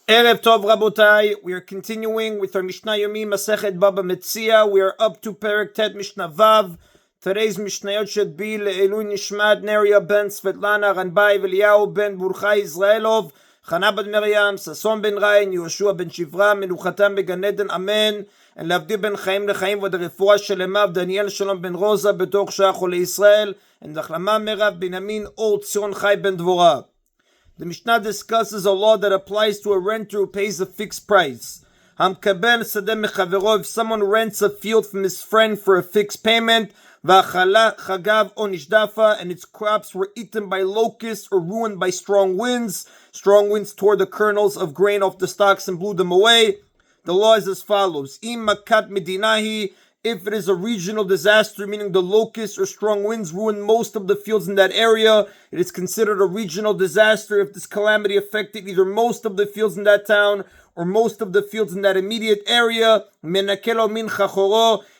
Erev Tov Rabotai, we are continuing with our Mishna Yomi Masechet Bava Metzia. We are up to Perek Tet Mishnah Vav. Today's Mishnayot should be Le'elu Nishmat Neria ben Svetlana Ranbai Veliyahu ben Burchai Israelov Chana ben Miriam Sason ben Rain Yoshua ben Shivra Menuchatam began Eden Amen and Lavdi ben Chaim lechaim v'ad refuah shelemav Daniel Shalom ben Rosa betoch Shach Chole Israel and Dachlama Merav Benyamin Ol Tzion Chai ben Dvorah. The Mishnah discusses a law that applies to a renter who pays a fixed price. If someone rents a field from his friend for a fixed payment, and its crops were eaten by locusts or ruined by strong winds tore the kernels of grain off the stalks and blew them away, the law is as follows. If it is a regional disaster, meaning the locusts or strong winds ruined most of the fields in that area, it is considered a regional disaster if this calamity affected either most of the fields in that town or most of the fields in that immediate area.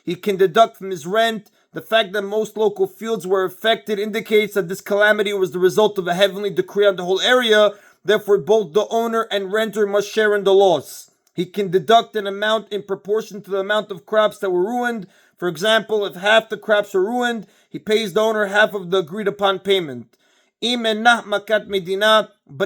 He can deduct from his rent. The fact that most local fields were affected indicates that this calamity was the result of a heavenly decree on the whole area. Therefore, both the owner and renter must share in the loss. He can deduct an amount in proportion to the amount of crops that were ruined. For example, if half the crops are ruined, he pays the owner half of the agreed upon payment. But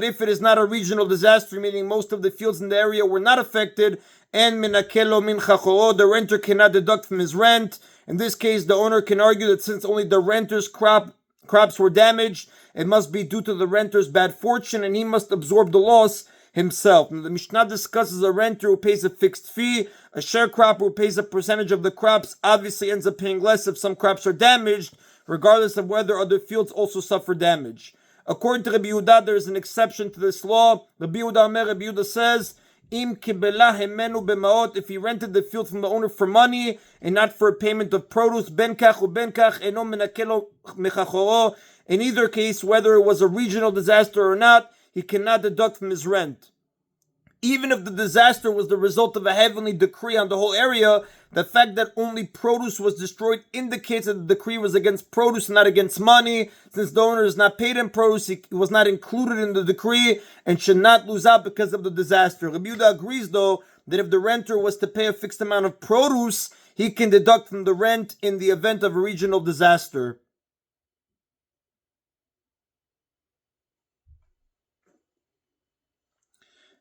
if it is not a regional disaster, meaning most of the fields in the area were not affected, and the renter cannot deduct from his rent, in this case the owner can argue that since only the renter's crops were damaged, it must be due to the renter's bad fortune and he must absorb the loss himself. Now, the Mishnah discusses a renter who pays a fixed fee. A sharecropper who pays a percentage of the crops obviously ends up paying less if some crops are damaged, regardless of whether other fields also suffer damage. According to Rabbi Yehuda, there is an exception to this law. Rabbi Yehuda says, if he rented the field from the owner for money and not for a payment of produce, in either case, whether it was a regional disaster or not, he cannot deduct from his rent. Even if the disaster was the result of a heavenly decree on the whole area, the fact that only produce was destroyed indicates that the decree was against produce and not against money. Since the owner is not paid in produce, he was not included in the decree and should not lose out because of the disaster. Rabbi Yehuda agrees, though, that if the renter was to pay a fixed amount of produce, he can deduct from the rent in the event of a regional disaster.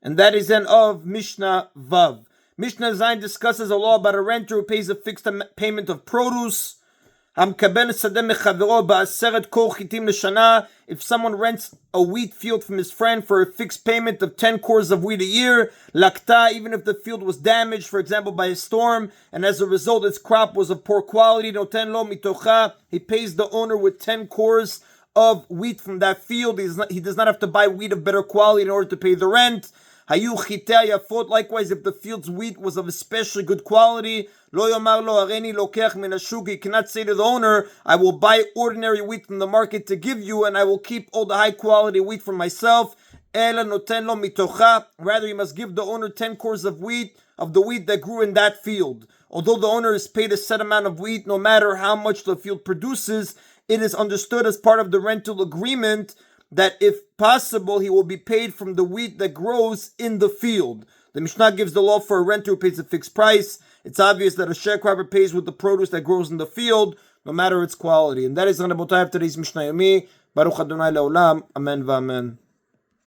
And that is then of Mishnah Vav. Mishnah Zayin discusses a law about a renter who pays a fixed payment of produce. If someone rents a wheat field from his friend for a fixed payment of 10 cores of wheat a year, lakta, even if the field was damaged, for example, by a storm, and as a result its crop was of poor quality, noten lo mitocha, he pays the owner with 10 cores of wheat from that field. He does not have to buy wheat of better quality in order to pay the rent. Likewise, if the field's wheat was of especially good quality, he cannot say to the owner, I will buy ordinary wheat from the market to give you, and I will keep all the high quality wheat for myself. Rather, he must give the owner 10 cores of wheat, of the wheat that grew in that field. Although the owner is paid a set amount of wheat, no matter how much the field produces, it is understood as part of the rental agreement that if possible, he will be paid from the wheat that grows in the field. The Mishnah gives the law for a renter who pays a fixed price. It's obvious that a sharecropper pays with the produce that grows in the field, no matter its quality. And that is Rabotai of today's Mishna Yomi. Baruch Adonai Le'olam. Amen v'amen.